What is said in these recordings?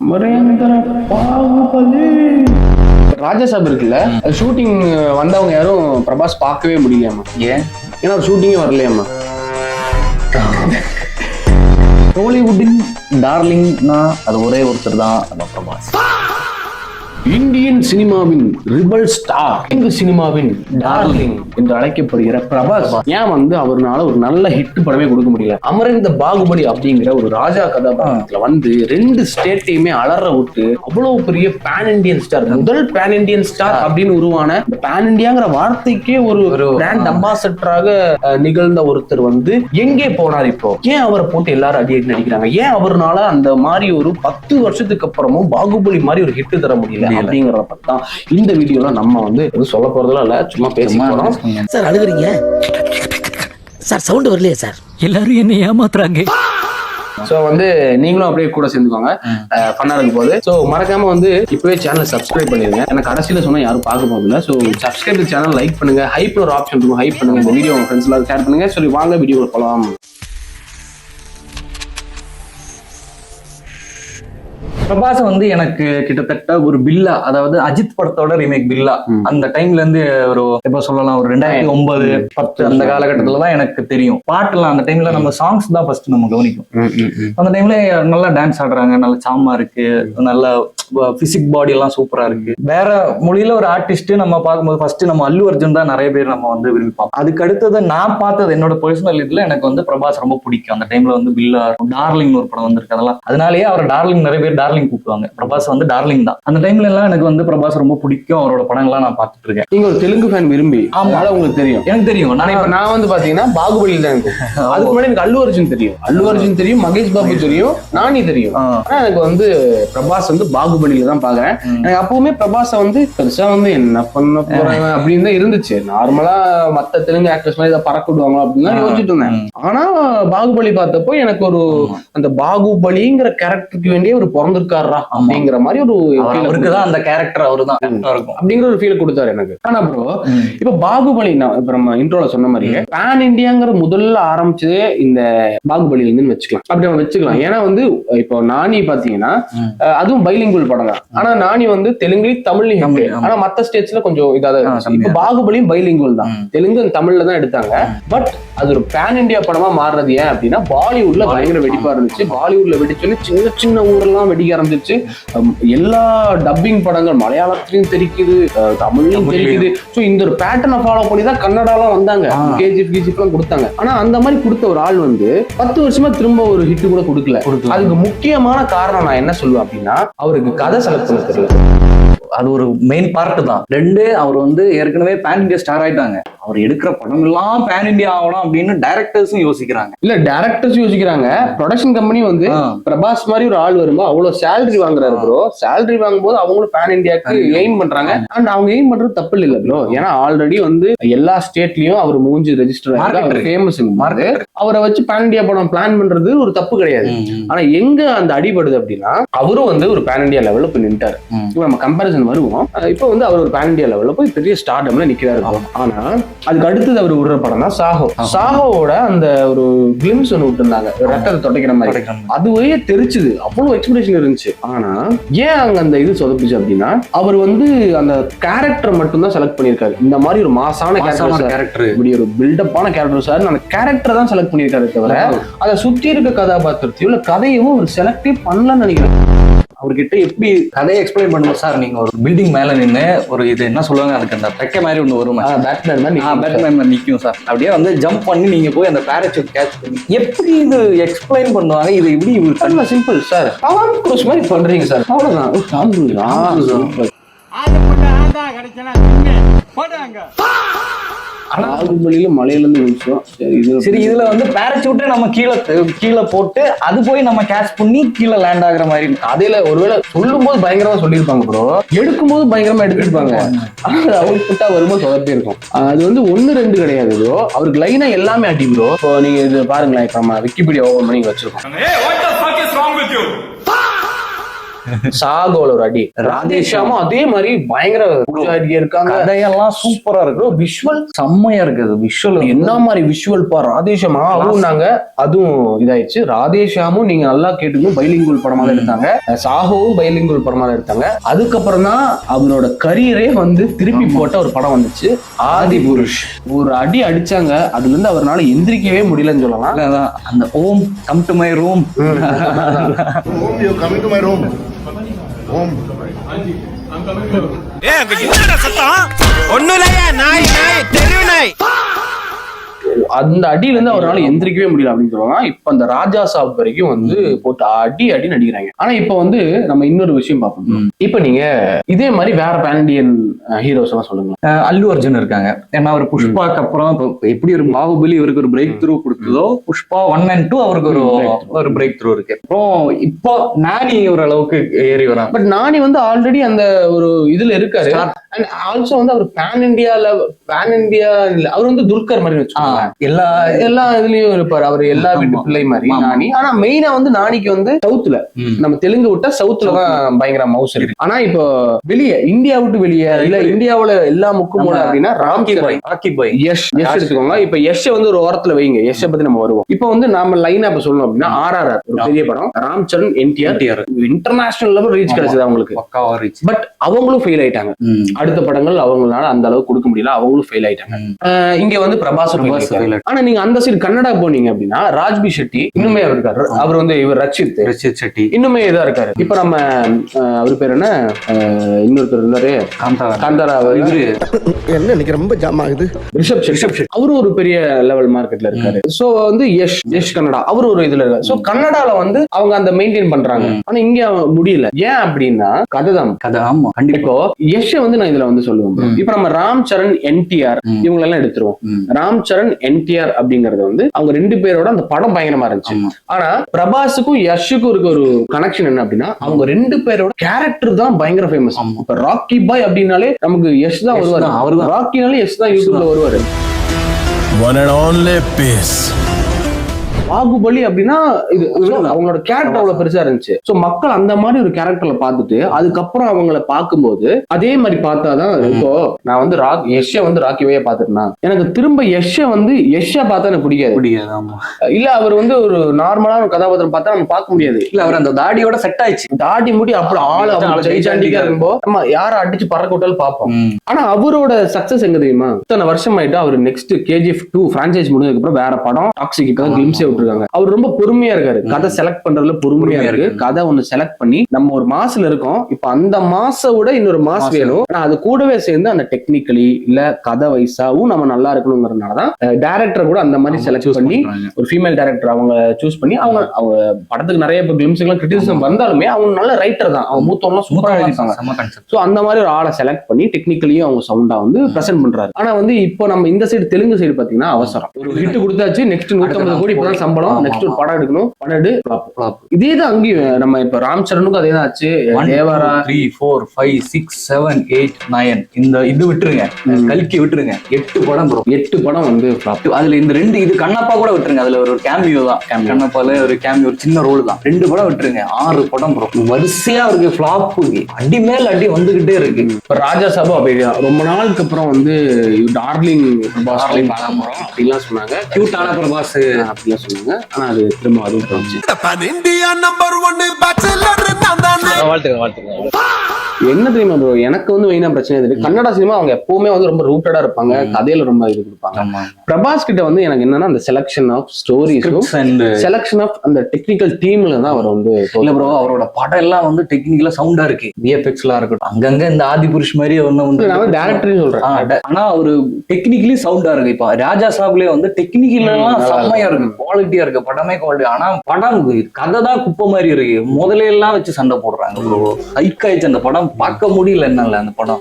மரேந்திர பாகுபலி ராஜாசாப் இருக்குல்ல, ஷூட்டிங் வந்தவங்க யாரும் பிரபாஸ் பார்க்கவே முடியலையாமா. ஏன்? ஏன்னா ஷூட்டிங்கே வரலையாமா. ஹாலிவுட்டின் டார்லிங்னா அது ஒரே ஒருத்தர் தான், நம்ம பிரபாஸ். இந்தியன் சினிமாவின் ரிபல் ஸ்டார், இந்து சினிமாவின் டார்லிங் என்று அழைக்கப்படுகிற பிரபாஸ் ஏன் வந்து அவர்னால ஒரு நல்ல ஹிட் படமே கொடுக்க முடியல? அமரந்த பாகுபலி அப்படிங்கிற ஒரு ராஜா கதாபாத்திரத்துல வந்து 2 ஸ்டேட்டையுமே அலற விட்டு அவ்வளவு பெரிய பேன் இண்டியன் ஸ்டார், முதல் பேன் இண்டியன் ஸ்டார் அப்படின்னு உருவான பேன் இண்டியாங்கிற வார்த்தைக்கே ஒரு பிராண்ட் அம்பாசடராக நிகழ்ந்த ஒருத்தர் வந்து எங்கே போனார் இப்போ? ஏன் அவரை போட்டு எல்லாரும் அடி அடி நடிக்கிறாங்க? ஏன் அவர்னால அந்த மாதிரி ஒரு 10 வருஷத்துக்கு அப்புறமும் பாகுபலி மாதிரி ஒரு ஹிட் தர முடியல அப்படிங்கறத பத்தி இந்த வீடியோல நம்ம வந்து சொல்ல போறதுல இல்ல, சும்மா பேசி போறோம். சார் அழுகுறீங்க சார், சவுண்ட் வரலையே சார், எல்லாரும் என்ன ஏமாத்துறாங்க. சோ வந்து நீங்களும் அப்படியே கூட சேர்ந்துக்கோங்க, பண்ணா இருக்கும் போது. சோ மறக்காம வந்து இப்பவே சேனல் சப்ஸ்கிரைப் பண்ணிருங்க. எனக்கு கடைசியில சொன்னா யாரும் பார்க்க போதில்ல. சோ சப்ஸ்கிரைப் சேனல் லைக் பண்ணுங்க, ஹைப்ல ஒரு ஆப்ஷன் இருக்கும், ஹைப் பண்ணுங்க, இந்த வீடியோ உங்க ஃப்ரெண்ட்ஸ் எல்லாம் ஷேர் பண்ணுங்க. சரி வாங்க வீடியோல போலாம். பிரபாஸ் வந்து எனக்கு கிட்டத்தட்ட ஒரு பில்லா, அதாவது அஜித் படத்தோட ரீமேக் பில்லா, அந்த டைம்ல இருந்து ஒரு எப்ப சொல்லலாம், ஒரு 2009, 10 அந்த காலகட்டத்துல தான் எனக்கு தெரியும். பாட்டுலாம் அந்த டைம்ல நம்ம சாங்ஸ் தான் ஃபர்ஸ்ட் நம்ம கவனிக்கும். அந்த டைம்ல நல்லா டான்ஸ் ஆடுறாங்க, நல்ல சாமா இருக்கு, நல்ல பிசிக் பாடி எல்லாம் சூப்பரா இருக்கு. வேற மொழியில ஒரு ஆர்டிஸ்ட் நம்ம பார்க்கும்போது ஃபர்ஸ்ட் நம்ம அல்லு அர்ஜுன் தான் நிறைய பேர் நம்ம வந்து விரும்பிப்போம். அதுக்கு அடுத்தது நான் பார்த்தது என்னோட பர்சனல் இதுல எனக்கு வந்து பிரபாஸ் ரொம்ப பிடிக்கும். அந்த டைம்ல வந்து பில்லா, டார்லிங் ஒரு படம் வந்திருக்கு, அதெல்லாம் அதனாலேயே அவர் டார்லிங், நிறைய பேர் டார்லிங் கூப்பிடுவாங்க. பிரபாஸ் வந்து டார்லிங் தான். அந்த டைம்ல எல்லாம் எனக்கு வந்து பிரபாஸ் ரொம்ப பிடிக்கும். அவரோட படங்கள்லாம் நான் பார்த்துட்டு இருக்கேன். நீங்க ஒரு தெலுங்கு ஃபேன் விரும்பி, அதனால உங்களுக்கு தெரியும். எனக்கு தெரியும். நான் வந்து பாத்தீங்கன்னா பாகுபலி தான் எனக்கு. அதுக்கு முன்னாடி எனக்கு அல்லு அர்ஜுன் தெரியும், தெரியும், மகேஷ் பாபு தெரியும், நானி தெரியும். ஆனா எனக்கு வந்து பிரபாஸ் வந்து பாகுபலியில தான் பாக்குறேன். எனக்கு அப்பவுமே பிரபாஸ வந்து பெருசா வந்து என்ன பண்ண போறாங்க அப்படின்னு தான் இருந்துச்சு. நார்மலா மத்த தெலுங்கு ஆக்டர்ஸ் மாதிரி இதை பறக்க விடுவாங்களோ அப்படின்னு தான் யோசிச்சுட்டு இருந்தேன். ஆனா பாகுபலி பார்த்தப்போ எனக்கு ஒரு அந்த பாகுபலிங்கிற கேரக்டருக்கு வேண்டிய ஒரு பிறந்திருக்காரா அப்படிங்கிற மாதிரி ஒரு அவருக்குதான் அந்த கேரக்டர் அவருதான் அப்படிங்கிற ஒரு ஃபீல் கொடுத்தாரு எனக்கு. ஆனா ப்ரோ இப்ப பாகுபலி இப்ப நம்ம இன்ட்ரோல சொன்ன மாதிரியே பேன் இண்டியாங்கிற முதல்ல ஆரம்பிச்சதே இந்த பாகுபலியில இருந்து வச்சுக்கலாம், அப்படி நம்ம வச்சுக்கலாம். ஏன்னா வந்து இப்போ நானி பாத்தீங்கன்னா அதுவும் பைலிங்குவல் படம் தான். ஆனா நானி வந்து தெலுங்குலயும் தமிழ்லயும், ஆனா மத்த ஸ்டேட்ஸ்ல கொஞ்சம் இதாவது. இப்ப பாகுபலியும் பைலிங்குவல் தான், தெலுங்கு தமிழ்ல தான் எடுத்தாங்க. பட் அது ஒரு பேன் இண்டியா படமா மாறுறது ஏன் அப்படின்னா பாலிவுட்ல பயங்கர வெடிப்பா இருந்துச்சு. பாலிவுட்ல வெடிச்சோன்னு சின்ன சின்ன ஊரெல்லாம் வெடிக்க ஆரம்பிச்சிச்சு. எல்லா டப்பிங் படங்கள் மலையாளத்திலையும் தெரிக்குது, தமிழ்லயும் தெரிக்குது. சோ இந்த ஒரு பேட்டர்னை ஃபாலோ பண்ணி தான் கன்னடாலாம் வந்தாங்க, கேஜிஎஃப் எல்லாம் கொடுத்தாங்க. ஆனா அந்த மாதிரி கொடுத்த ஒரு ஆள் வந்து 10 வருஷமா திரும்ப ஒரு ஹிட் கூட கொடுக்கல. அதுக்கு முக்கியமான காரணம் நான் என்ன சொல்லுவேன் அப்படின்னா அவருக்கு கதை செலக்ட் பண்ண தெரியல. அது ஒரு மெயின் பார்ட் தான். 2 அவர் வந்து ஏற்கனவே பேன் இண்டியா ஸ்டார் ஆயிட்டாங்க. அவர் எடுக்கிற படம் எல்லாம் பேன் இண்டியா ஆகணும் அப்படின்னு டைரக்டர்ஸும் யோசிக்கிறாங்க. இல்ல டைரக்டர்ஸ் யோசிக்கிறாங்க, ப்ரொடக்ஷன் கம்பெனி வந்து பிரபாஸ் மாதிரி ஒரு ஆள் வரும்போது அவ்வளவு சேலரி வாங்குறாரு ப்ரோ. சேலரி வாங்கும்போது அவங்களும் பேன் இண்டியாக்கு எய்ம் பண்றாங்க. அண்ட் அவங்க எய்ம் பண்றது தப்பு இல்ல ப்ரோ. ஏன்னா ஆல்ரெடி வந்து எல்லா ஸ்டேட்லயும் அவர் மூஞ்சி ரெஜிஸ்டர் ஆகிட்டு ஃபேமஸ். அவரை வச்சு பேன் இண்டியா படம் பிளான் பண்றது ஒரு தப்பு கிடையாது. ஆனா எங்க அந்த அடிபடுது அப்படின்னா அவரும் வந்து ஒரு பேன் இண்டியா லெவல்ல போய் நின்ட்டாரு. நம்ம கம்பேரிசன் வருவோம். இப்போ வந்து அவர் ஒரு பேன் இண்டியா லெவல்ல போய் பெரிய ஸ்டார்டம்ல நிக்கிறாரு. ஆனா அதுக்கு அடுத்தது அவர் விடுற படம் தான் சாஹோ. சாஹோவோட அந்த ஒரு கிளிம்ஸ் ஒன்று விட்டுருந்தாங்க, ரத்தத்தை தொடைக்கிற மாதிரி. அதுவே தெரிச்சுது, அவ்வளவு எக்ஸ்பிரஷன் இருந்துச்சு. ஆனா ஏன் அங்க அந்த இது சொதப்பிச்சு அப்படின்னா அவர் வந்து அந்த கேரக்டர் மட்டும் தான் செலக்ட் பண்ணிருக்காரு. இந்த மாதிரி ஒரு மாசான கேரக்டர், இப்படி ஒரு பில்டப்பான கேரக்டர் சார், அந்த கேரக்டர் தான் செலக்ட் பண்ணிருக்காரு தவிர அதை சுத்தி இருக்க கதாபாத்திரத்தையும் இல்ல கதையும் ஒரு செலக்டே பண்ணலன்னு நினைக்கிறேன். அவர்கிட்ட எப்படி கதையை எக்ஸ்பிளைன் பண்ணுவோம் சார்? நீங்க ஒரு பில்டிங் மேல நின்று ஒரு இது என்ன சொல்லுவாங்க, அதுக்கு அந்த ரெக்கை மாதிரி ஒண்ணு வரும், பேட்மேன் நிற்கும் சார். அப்படியே வந்து ஜம்ப் பண்ணி நீங்க போய் அந்த பேராசூட் கேட்ச் பண்ணி எப்படி இது எக்ஸ்பிளைன் பண்ணுவாங்க? இது எப்படி சிம்பிள் சார், டாம் க்ரூஸ் மாதிரி பண்றீங்க சார், அவ்வளவுதான். பாகுபலியில மலையில இருந்து விழுச்சோம். சரி, இதுல வந்து பேராசூட்டை நம்ம கீழே போட்டு அது போய் நம்ம கேட்ச் பண்ணி கீழே லேண்ட் ஆகுற மாதிரி. அதுல ஒருவேளை சொல்லும் போது பயங்கரமா சொல்லியிருப்பாங்க ப்ரோ, எடுக்கும் போது பயங்கரமா எடுத்துருப்பாங்க. அவருக்கு புட்டா வரும்போது சொதப்பி இருக்கும். அது வந்து 1-2 கிடையாது ப்ரோ, அவருக்கு லைனா எல்லாமே அடி ப்ரோ. இப்போ நீங்க இது பாருங்களேன், இப்ப நம்ம விக்கிபீடியா ஓபன் பண்ணி வச்சிருக்கோம். சாகோல ஒரு அடி, ராதேஷாமும் அதே மாதிரி பயங்கர இருக்காங்க. கதையெல்லாம் சூப்பரா இருக்கு, விஷுவல் செம்மையா இருக்குது. விஷுவல் என்ன மாதிரி விஷுவல் பா. ராதேஷாமா நாங்க அதுவும் இதாயிடுச்சு. ராதேஷாமும் நீங்க நல்லா கேட்டுக்கணும், பைலிங்குவல் படமா தான் எடுத்தாங்க. சாகோவும் பைலிங்குவல் படமா தான் எடுத்தாங்க. அதுக்கப்புறம் தான் அவரோட கரியரே வந்து திருப்பி போட்ட ஒரு படம் வந்துச்சு, ஆதி புருஷ். ஒரு அடி அடிச்சாங்க, அதுல இருந்து அவரால் எந்திரிக்கவே முடியலன்னு சொல்லலாம். அந்த ஓம் கம் டு மை ரூம், ஓம் you coming to my room, ஓம் அந்த அடியில இருந்து அவரால் எந்திரிக்கவே முடியல அப்படின்னு சொல்லுவாங்க. இப்ப அந்த ராஜா சாப் வரைக்கும் வந்து போட்டு அடி நடிக்கிறாங்க. ஆனா இப்ப வந்து நம்ம இன்னொரு விஷயம் பார்ப்போம். இப்ப நீங்க இதே மாதிரி வேற பேன் இண்டியன் ஹீரோஸ் எல்லாம் சொல்லுங்க. அல்லு அர்ஜுன் இருக்காங்க. ஏன்னா அவர் புஷ்பாக்கு அப்புறம் எப்படி ஒரு பாகுபலி இவருக்கு ஒரு பிரேக் த்ரூ கொடுத்ததோ, புஷ்பா 1 and 2 அவருக்கு ஒரு பிரேக் த்ரூ இருக்கு. அப்புறம் இப்போ நானி ஓரளவுக்கு ஏறி வராங்க. பட் நானி வந்து ஆல்ரெடி அந்த ஒரு இதுல இருக்காரு. அண்ட் ஆல்சோ வந்து அவர் பேன் இண்டியா அவர் வந்து துல்கர் மாதிரி வச்சுக்கோங்க, எல்லா இதுலயும் இருப்பாரு. அவர் எல்லா வீட்டு பிள்ளை மாதிரி நானி. ஆனா மெயினா வந்து நானிக்கு வந்து சவுத்துல, நம்ம தெலுங்கு விட்டா சவுத்துல தான் பயங்கர மவுஸ் இருக்கு. ஆனா இப்போ வெளியே, இந்தியா விட்டு வெளியே, இல்ல இந்தியாவுல எல்லா முக்கும் போல அப்படின்னா ராக்கி பாய் யஷ் எடுத்துக்கோங்க. இப்ப யஷ் வந்து ஒரு ஓரத்துல வைங்க, யஷ் பத்தி நம்ம வருவோம். இப்ப வந்து நாம லைனா இப்ப சொல்லணும் அப்படின்னா RRR ஒரு பெரிய படம், Ram Charan NTR international level reach கிடைச்சது அவங்களுக்கு. பட் அவங்களும் ஃபெயில் ஆயிட்டாங்க. அடுத்த படங்கள் அவங்களால அந்த அளவுக்கு கொடுக்க முடியல, அவங்களும் ஃபெயில் ஆயிட்டாங்க. இங்க வந்து பிரபாஸ். ஆனா நீங்க அந்த சைடு கன்னடா போனீங்க அப்படின்னா ராஜ்பி ஷெட்டி இன்னுமே அவர் இருக்காரு. அவர் வந்து இவர் ரச்சித் ஷெட்டி இன்னுமே இதா இருக்காரு. இப்ப நம்ம அவர் பேர் என்ன, இன்னொரு பேர் இருந்தாரு காந்தாரா, இவரு என்ன இன்னைக்கு ரொம்ப ஜாம் ஆகுது, ரிஷப் ஷெட்டி. அவரும் ஒரு பெரிய லெவல் மார்க்கெட்ல இருக்காரு. சோ வந்து யஷ் கன்னடா அவரு ஒரு இதுல இருக்காரு. சோ கன்னடால வந்து அவங்க அந்த மெயின்டைன் பண்றாங்க. ஆனா இங்க முடியல. ஏன் அப்படின்னா கதை. ஆமா கண்டிப்பா. யஷ் வந்து நான் இதுல வந்து சொல்லுவேன். இப்ப நம்ம ராம் சரண் NTR இவங்க எல்லாம் எடுத்துருவோம். ராம் சரண் NTR அப்படிங்கறது வந்து அவங்க 2 பேரோட அந்த படம் பயங்கரமா இருந்துச்சு. ஆனா பிரபாஸுக்கும் யஷுக்கும் இருக்க ஒரு கனெக்ஷன் என்ன அப்படின்னா அவங்க 2 பேரோட கேரக்டர் தான் பயங்கர ஃபேமஸ். இப்ப ராக்கி பாய் அப்படின்னாலே நமக்கு யஷ் தான் வருவாரு. அவர் தான் ராக்கினாலே யஷ் தான் யூடியூப்ல வருவாரு. One and only piece. Baahubali அப்படின்னா இது அவங்களோட கேரக்டர் அவ்வளவு பெருசா இருந்துச்சு. சோ மக்கள் அந்த மாதிரி ஒரு கேரக்டர்ல பார்த்துட்டு அதுக்கப்புறம் அவங்கள பார்க்கும்போது அதே மாதிரி பார்த்தாதான் இப்போ நான் வந்து யஷ் வந்து ராக்கிவே பார்த்துட்டேன்னா எனக்கு திரும்ப யஷ் வந்து யஷ்ஷா பார்த்தா எனக்கு பிடிக்காது. இல்ல அவர் வந்து ஒரு நார்மலான ஒரு கதாபாத்திரம் பார்த்தா நம்ம பார்க்க முடியாது. இல்ல அவர் அந்த தாடியோட செட் ஆயிடுச்சு, தாடி முடி அப்படி ஆளு ஜெயிச்சாண்டிக்கா இருக்கும்போது நம்ம யாரை அடிச்சு பறக்க விட்டாலும் பார்ப்போம். ஆனா அவரோட சக்சஸ் எங்க தெரியுமா, இத்தனை வருஷம் ஆயிட்டு அவர் நெக்ஸ்ட் KGF 2 பிரான்சைஸ் முடிஞ்சதுக்கு அப்புறம் வேற படம் டாக்ஸிக் இப்பதான் கிளிம்ஸே விட்டுருக்காங்க. அவர் ரொம்ப பொறுமையா இருக்காரு, கதை செலக்ட் பண்றதுல பொறுமையா இருக்கு. கதை ஒண்ணு செலக்ட் பண்ணி நம்ம ஒரு மாசம் இருக்கோம், இப்ப அந்த மாசம் விட இன்னொரு மாசம் வேணும். ஆனா அது கூடவே சேர்ந்து அந்த டெக்னிக்கலி இல்ல கதை வைஸாவும் நம்ம நல்லா இருக்கணுங்கிறதுனாலதான் டைரக்டர் கூட அந்த மாதிரி செலக்ட் பண்ணி ஒரு ஃபீமேல் டைரக்டர் அவங்க சூஸ் பண்ணி அவங்க படத்துக்கு நிறைய கிளிம்ஸ்க்கு கிரிட்டிசிசம் வந்தாலுமே அவங்க நல்ல ரைட்டர் தான், அவங்க மூத்தவங்க சூப்பரா எழுதிப்பாங்க. சோ அந்த மாதிரி ஒரு ஆளை செலக்ட் பண்ணி டெக்னிக்கலியும் அவங்க சவுண்டா வந்து பிரசன்ட் பண்றாரு. ஆனா வந்து இப்போ நம்ம இந்த சைடு தெலுங்கு சைடு பாத்தீங்கன்னா அவசரம், ஒரு ஹிட் கொடுத்தாச்சு, நெக்ஸ்ட் 150 கோடி இப்பதான் சம்பளம், நெக்ஸ்ட் ஒரு படம் எடுக்கணும், படம் எடு. இதேதான் அங்கேயும் நம்ம இப்ப ராம் சரணுக்கும் அதே தான் ஆச்சு. 1 2 3 4 5 6 7 8 9 இந்த இது விட்டுருங்க, கல்கி விட்டுருங்க, 8 படம் ப்ரோ, 8 படம் வந்து அதுல இந்த 2 இது கண்ணப்பா கூட விட்டுருங்க, அதுல ஒரு கேமியோ தான், கண்ணப்பால ஒரு கேமியோ ஒரு சின்ன ரோல் தான், 2 படம் விட்டுருங்க, 6 படம் ப்ரோ. வரிசையா இருக்கு, ஃபிளாப் அடி மேல் அடி வந்துகிட்டே இருக்கு. இப்ப ராஜா சாபு அப்படியா ரொம்ப நாளுக்கு அப்புறம் வந்து டார்லிங் பிரபாஸ் பார்க்க போறோம் அப்படின்லாம் சொன்னாங்க, கியூட்டான பிரபாஸ் அப்படிலாம் சொன்னாங்க. ஆனா அது திரும்ப அதுவும் போச்சு. என்ன தெரியுமா ப்ரோ, எனக்கு வந்து மெயினா பிரச்சனை இருக்கு, கன்னடா சினிமா அவங்க எப்பவுமே வந்து ரொம்ப ரூட்டடா இருப்பாங்க, கதையில ரொம்ப இது கொடுப்பாங்க. பிரபாஸ் கிட்ட வந்து எனக்கு என்னன்னா அந்த செலக்ஷன் ஆஃப் ஸ்டோரிஸும் செலக்ஷன் ஆஃப் அந்த டெக்னிக்கல் டீம்ல தான் அவர் வந்து இல்ல ப்ரோ, அவரோட படம் எல்லாம் வந்து டெக்னிக்கலா சவுண்டா இருக்கு, VFX எல்லாம் இருக்கட்டும், அங்கங்க இந்த ஆதி புருஷ் மாதிரி ஒண்ணு நான் டேரக்டரையும் சொல்றேன், ஆனா ஒரு டெக்னிக்கலி சவுண்டா இருக்கு. இப்ப ராஜா சாப்லயே வந்து டெக்னிக்கல் எல்லாம் செம்மையா இருக்கு, குவாலிட்டியா இருக்கு, படமே குவாலிட்டி. ஆனா படம் கதை தான் குப்பை மாதிரி இருக்கு, முதல்ல எல்லாம் வச்சு சண்டை போடுறாங்க ப்ரோ, ஹைக் ஆயிடுச்சு அந்த படம், பார்க்க முடியல என்னால அந்த படம்.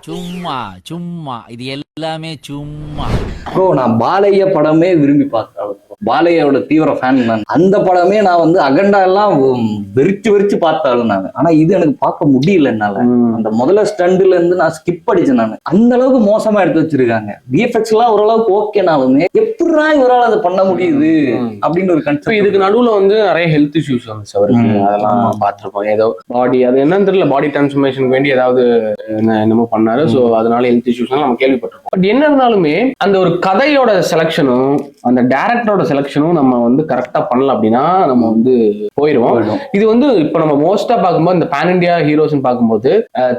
சும்மா சும்மா இது எல்லாமே சும்மா ப்ரோ. நான் பாலைய படமே விரும்பி பார்த்தேன், பாலையோட தீவிர ஃபேன் நான். அந்த படமே நான் வந்து அகண்டா எல்லாம் வெறிச்சு பார்த்தாலும் நான். ஆனா இது எனக்கு பார்க்க முடியல என்னால. அந்த முதல்ல ஸ்டண்ட்ல இருந்து நான் ஸ்கிப் அடிச்சேன் நான். அந்த அளவுக்கு மோசமா எடுத்து வச்சிருக்காங்க. விஎஃப்எக்ஸ் எல்லாம் ஓரளவுக்கு ஓகேனாலுமே எப்படா இவரால் அதை பண்ண முடியுது அப்படின்னு ஒரு கன்செப்ட். இதுக்கு நடுவுல வந்து நிறைய ஹெல்த் இஷ்யூஸ் வந்துச்சு அவருக்கு. அதெல்லாம் பார்த்திருப்போம். ஏதோ பாடி அது என்னன்னு தெரியல, பாடி டிரான்ஸ்ஃபர்மேஷன் வேண்டி ஏதாவது என்னமோ பண்ணாரு. சோ அதனால ஹெல்த் இஷ்யூஸ் நம்ம கேள்விப்பட்டிருக்கோம். பட் என்ன இருந்தாலுமே அந்த ஒரு கதையோட செலக்ஷனும் அந்த டைரக்டரோட செலக்ஷனும் நம்ம வந்து கரெக்டா பண்ணல அப்படின்னா நம்ம வந்து போயிடுவோம். இது வந்து இப்ப நம்ம மோஸ்டா பார்க்கும்போது இந்த பேன் இண்டியா ஹீரோஸ் பார்க்கும்போது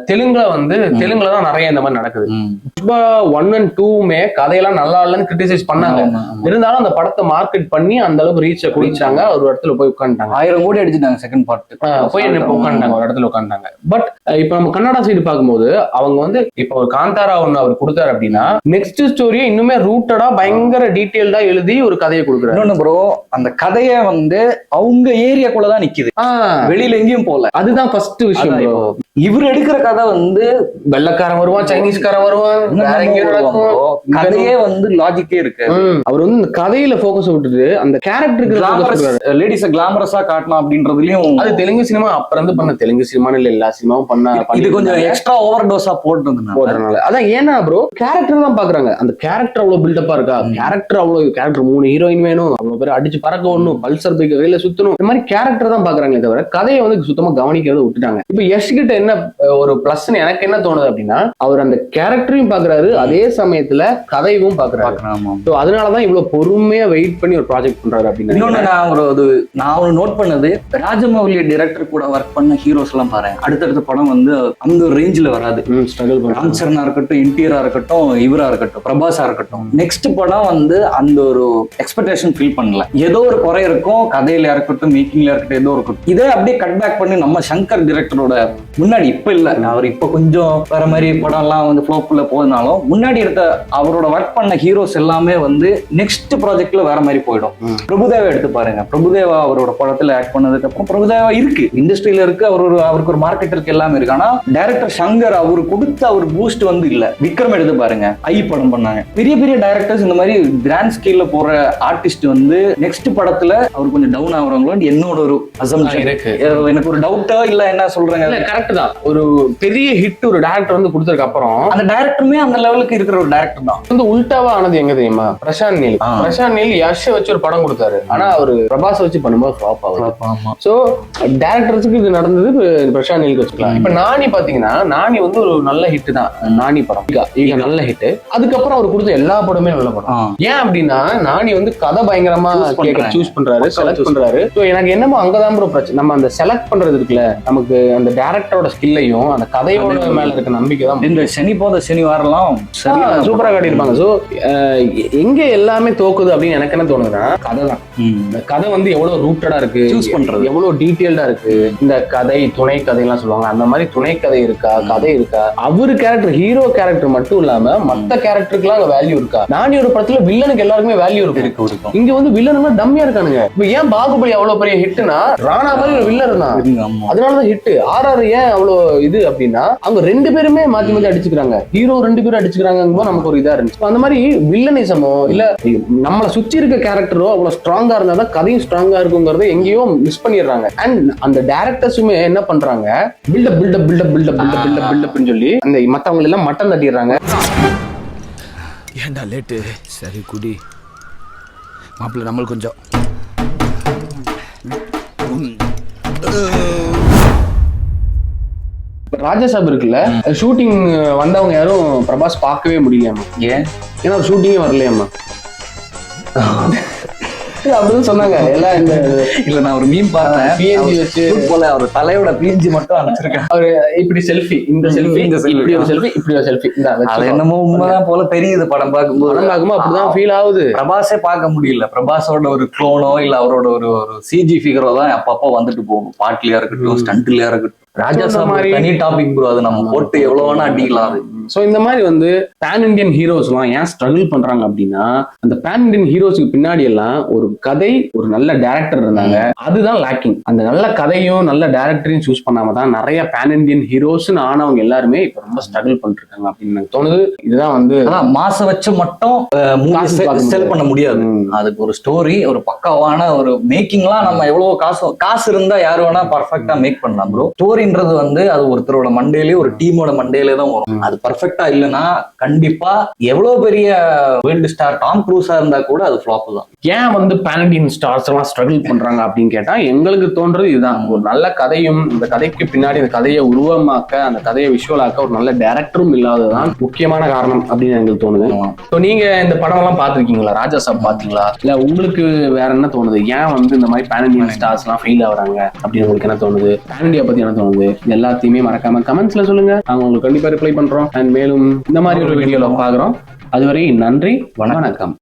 தெலுங்குல தான் நிறைய இந்த மாதிரி நடக்குது. புஷ்பா 1 and 2மே கதையெல்லாம் நல்லா இல்லைன்னு கிரிட்டிசைஸ் பண்ணாங்க. இருந்தாலும் அந்த படத்தை மார்க்கெட் பண்ணி அந்த அளவுக்கு ரீச் குடிச்சாங்க. ஒரு இடத்துல போய் உட்காந்துட்டாங்க. 1000 கோடி அடிச்சுட்டாங்க செகண்ட் பார்ட். போய் உட்காந்துட்டாங்க, ஒரு இடத்துல உட்காந்துட்டாங்க. பட் இப்ப நம்ம கன்னடா சைடு பார்க்கும்போது அவங்க வந்து இப்ப ஒரு காந்தாரா ஒண்ணு அவர் கொடுத்தாரு அப்படின்னா நெக்ஸ்ட் ஸ்டோரியை இன்னுமே ரூட்டடா பயங்கர டீடைல்டா எழுதி ஒரு கதையை கொடுக்குறாரு. இன்னொன்னு ப்ரோ, அந்த கதையை வந்து அவங்க ஏரியாக்குள்ளதான் நிக்குது, வெளியில எங்கேயும் போல. அதுதான் ஃபர்ஸ்ட் விஷயம். இவர் எடுக்கிற கதை வந்து வெள்ளக்காரன் வருவான், சைனீஸ்காரன் வருவான், கதையே வந்து லாஜிக்கே இருக்கு. அவர் வந்து இந்த கதையில போக்கஸ் விட்டுட்டு அந்த கேரக்டருக்கு லேடிஸ கிளாமரஸா காட்டலாம் அப்படின்றதுலயும். அது தெலுங்கு சினிமா அப்புறம் இருந்து பண்ண தெலுங்கு சினிமான்னு இல்ல, எல்லா சினிமாவும் பண்ண இது கொஞ்சம் எக்ஸ்ட்ரா ஓவர் டோஸா போடுறதுனால. அதான் ஏன்னா ப்ரோ கேரக்டர் தான் பாக்குறாங்க. அந்த கேரக்டர் அவ்வளவு பில்டப்பா இருக்கா, கேரக்டர் அவ்வளவு கேரக்டர் 3 ஹீரோயின் வேணும், அவ்வளவு பேர் அடிச்சு பறக்க ஒண்ணும், பல்சர் பைக் கையில சுத்தணும், இந்த மாதிரி கேரக்டர் தான் பாக்குறாங்களே தவிர கதையை வந்து சுத்தமா கவனிக்கிறத விட்டுட்டாங்க. இப்ப யஷ் கிட்ட என்ன ஒரு பிளஸ் எனக்கு என்ன தோணுது அப்படின்னா அவர் அந்த கேரக்டரையும் பாக்குறாரு, அதே சமயத்துல கதையும் பாக்குறாரு. அதனாலதான் இவ்வளவு பொறுமையா வெயிட் பண்ணி ஒரு ப்ராஜெக்ட் பண்றாரு அப்படின்னு. இன்னொன்னு நான் ஒரு நோட் பண்ணது, ராஜமௌலி டைரக்டர் கூட ஒர்க் பண்ண ஹீரோஸ் எல்லாம் பாருங்க, அடுத்தடுத்த படம் வந்து அந்த ஒரு ரேஞ்சில் வராது. ஸ்ட்ரகிள் பண்ண ராம் சரணா இருக்கட்டும், என்டிஆரா இருக்கட்டும், இவரா இருக்கட்டும், பிரபாஸா இருக்கட்டும், நெக்ஸ்ட் படம் வந்து அந்த ஒரு எக்ஸ்பெக்டேஷன் ஃபீல் பண்ணல. ஏதோ ஒரு குறை இருக்கும், கதையில இருக்கட்டும், மேக்கிங்ல இருக்கட்டும், ஏதோ இருக்கட்டும். இதே அப்படியே கட் பேக் பண்ணி நம்ம சங்கர் டைரக்டரோட முன்னாடி இப்ப இல்ல, அவர் இப்ப கொஞ்சம் வேற மாதிரி படம் எல்லாம் வந்து ஃப்ளோப்புல போனாலும் முன்னாடி எடுத்த அவரோட ஒர்க் பண்ண ஹீரோஸ் எல்லாமே வந்து நெக்ஸ்ட் ப்ராஜெக்ட்ல வேற மாதிரி போயிடும். பிரபுதேவா எடுத்து பாருங்க, பிரபுதேவா அவரோட படத்துல ஆக்ட் பண்ணதுக்கு அப்புறம் பிரபுதேவா இருக்கு, இண்டஸ்ட்ரியில இருக்கு, அவருக்கு ஒரு மார்க்கெட் இருக்கு, எல்லாமே இருக்கு. ஆனா டைரக்டர் சங்கர் அவரு கொடுத்த அவர் பூஸ்ட் வந்து இல்ல. விக்ரம் எடுத்து பாருங்க, ஐ படம் பண்ணாங்க. பெரிய பெரிய டைரக்டர்ஸ் இந்த மாதிரி கிராண்ட் ஸ்கேல்ல போற ஆர்டிஸ்ட் வந்து நெக்ஸ்ட் படத்துல அவர் கொஞ்சம் டவுன் ஆகுறாங்களோ என்னோட ஒரு அசம்ப்ஷன் இருக்கு. எனக்கு ஒரு டவுட்டா இல்ல, என்ன சொல்றாங்க கரெக்ட் தான். ஒரு பெரிய ஹிட் ஒரு டைரக்டர் வந்து கொடுத்ததுக்கு அப்புறம் அந்த டைரக்டருமே அந்த லெவலுக்கு இருக்கிற ஒரு டைரக்டர் தான். வந்து உல்டாவா ஆனது எங்க தெரியுமா? பிரசாந்த் நீல் யஷ் வச்சு ஒரு படம் கொடுத்தாரு, ஆனா அவரு பிரபாஸ் வச்சு பண்ணும்போது ஃப்ளாப் ஆகும். சோ டைரக்டர்ஸுக்கு இது நடந்தது, பிரசாந்த் நீலுக்கு வச்சுக்கலாம். இப்ப நானி பாத்தீங்கன்னா நானி வந்து ஒரு நல்ல ஹிட் தான். நானி படம் ಈಗ நல்ல ஹிட். அதுக்கப்புறம் அவர் கொடுத்த எல்லா படமே நல்ல படம். ஏன் அப்படின்னா நானி வந்து கதை பயங்கரமா சூஸ் பண்றாரு, செலக்ட் பண்றாரு. சோ எனக்கு என்னமோ அங்கதான் ப்ரோ பிரச்சனை. நம்ம அந்த செலக்ட் பண்றது இருக்குல்ல, நமக்கு அந்த டைரக்டரோட ஸ்கில்லையும் அந்த கதையோட மேல இருக்க நம்பிக்கை தான். இந்த சனி போத சனி வாரலாம் சரியா சூப்பரா காட்டியிருப்பாங்க. சோ எங்க எல்லாமே தோக்குது அப்படின்னு எனக்கு என்ன தோணுதுன்னா கதை தான். இந்த கதை வந்து எவ்வளவு ரூட்டடா இருக்கு, சூஸ் பண்றது எவ்வளவு டீடைல்டா இருக்கு. இந்த கதை துணை கதை எல்லாம் சொல்லுவாங்க, அந்த மாதிரி துணை கதை இருக்கா, கதை இருக்கா, அவரு கேரக்டர் ஹீரோ கேரக்டர் மட்டும் இல்லாம மத்த கேரக்டருக்கு எல்லாம் வேல்யூ இருக்கா. நானி ஒரு படத்துல வில்லனுக்கு எல்லாருக்குமே வேல்யூ இருக்கு. இங்க வந்து வில்லனுங்க டம்மியா இருக்கானுங்க. இப்ப ஏன் பாகுபலி அவ்வளவு பெரிய ஹிட்னா ராணா மாதிரி ஒரு வில்லன் தான், அதனாலதான் ஹிட். ஆர்ஆர் ஏன் அவ்வளவு இது அப்படின்னா அவங்க 2 பேருமே மாத்தி மாத்தி அடிச்சுக்கிறாங்க, ஹீரோ 2 பேரும் அடிச்சுக்கிறாங்க. நமக்கு ஒரு இதா இருந்துச்சு. அந்த மாதிரி வில்லனிசமோ இல்ல நம்மளை சுற்றி இருக்க கேரக்டரோ அவ்வளவு ஸ்ட்ராங்கா இருந்தாதான் கதையும் ஸ்ட்ராங்கா இருக்குங்கிறத எங்கேயோ மிஸ் பண்ணிடுறாங்க. அண்ட் அந்த டைரக்டர்ஸுமே என்ன பண்றாங்க, buildup buildup buildup buildup buildup buildup பில்டப்னு சொல்லி அந்த மத்தவங்க எல்லாம் மட்டம் தட்டிடுறாங்க. ஏண்டா லேட்டு? சரி குடி மாப்பிள்ள, நம்மளுக்கு கொஞ்சம் ராஜாசாப் இருக்குல்ல, ஷூட்டிங் வந்தவங்க யாரும் பிரபாஸ் பார்க்கவே முடியலையாமா. ஏன்? ஏன்னா ஷூட்டிங்கே வரலையாமா. அப்படிதான் சொன்னாங்க எல்லாம். இந்த இல்ல நான் ஒரு மீம் பார்த்தேன், பிஎன்ஜி வச்சு போல அவர் தலையோட பிஎன்ஜி மட்டும் அனுப்பிச்சிருக்கேன். அவரு இப்படி செல்ஃபி, இந்த செல்ஃபி, இப்படி ஒரு செல்ஃபி, இப்படி ஒரு செல்ஃி. அது என்னமோ உண்மைதான் போல தெரியுது. படம் பார்க்கும்போது அப்படிதான் ஃபீல் ஆகுது. பிரபாஸே பார்க்க முடியல. பிரபாஸோட ஒரு க்ளோனோ இல்ல அவரோட ஒரு சிஜி ஃபிகரோ தான் அப்பப்போ வந்துட்டு போகும். பாட்லியா இருக்கட்டும், ஸ்டண்ட்லயா இருக்கட்டும். ராஜாசாப் தனி டாபிக் ப்ரோ, அது நம்ம போட்டு எவ்வளவு வேணா அடிக்கலாம். சோ இந்த மாதிரி வந்து பேன் இண்டியன் ஹீரோஸ் எல்லாம் ஏன் ஸ்ட்ரகிள் பண்றாங்க அப்படின்னா அந்த பேன் இண்டியன் ஹீரோஸ்க்கு பின்னாடி எல்லாம் ஒரு கதை, ஒரு நல்ல டைரக்டர் இருந்தாங்க. அதுதான் லேக்கிங். அந்த நல்ல கதையும் நல்ல டைரக்டரையும் சூஸ் பண்ணாம தான் நிறைய பேன் இந்தியன் ஹீரோஸ்னு ஆனவங்க எல்லாருமே இப்ப ரொம்ப ஸ்ட்ரகிள் பண்ணிட்டு இருக்காங்க அப்படின்னு எனக்கு தோணுது. இதுதான் வந்து மாச வச்சு மட்டும் செல் பண்ண முடியாது. அதுக்கு ஒரு ஸ்டோரி, ஒரு பக்காவான ஒரு மேக்கிங்லாம் நம்ம எவ்வளவு காசு இருந்தா யாரு வேணா பர்ஃபெக்டா மேக் பண்ணலாம் ப்ரோ. ஸ்டோரின்றது வந்து அது ஒருத்தரோட மண்டையிலே, ஒரு டீமோட மண்டையிலே தான் வரும். அது பர்ஃபெக்டா இல்லைன்னா கண்டிப்பா எவ்வளவு பெரிய வேர்ல்டு ஸ்டார் டாம் க்ரூஸா இருந்தா கூட அது ஃபிளாப் தான். ஏன் வந்து பேன் இண்டியன் ஸ்டார்ஸ் எல்லாம் ஸ்ட்ரகிள் பண்றாங்க அப்படின்னு கேட்டா எங்களுக்கு தோன்றது இதுதான். ஒரு நல்ல கதையும், இந்த கதைக்கு பின்னாடி அந்த கதையை உருவமாக்க, அந்த கதையை விஷுவலாக்க ஒரு நல்ல டைரக்டரும் இல்லாததான் முக்கியமான காரணம் அப்படின்னு எங்களுக்கு தோணுது. ஸோ நீங்க இந்த படம் எல்லாம் பாத்திருக்கீங்களா? ராஜா சாப் பாத்தீங்களா? இல்ல உங்களுக்கு வேற என்ன தோணுது? ஏன் வந்து இந்த மாதிரி பேன் இண்டியன் ஸ்டார்ஸ் எல்லாம் ஃபெயில் ஆகுறாங்க அப்படின்னு உங்களுக்கு என்ன தோணுது? பேன் இண்டியா பத்தி என்ன தோணுது? எல்லாத்தையுமே மறக்காம கமெண்ட்ஸ்ல சொல்லுங்க. நாங்க உங்களுக்கு கண்டிப்பா ரிப்ளை பண்றோம். அண்ட் மேலும் இந்த மாதிரி ஒரு வீடியோல பாக்குறோம். அதுவரை நன்றி, வணக்கம்.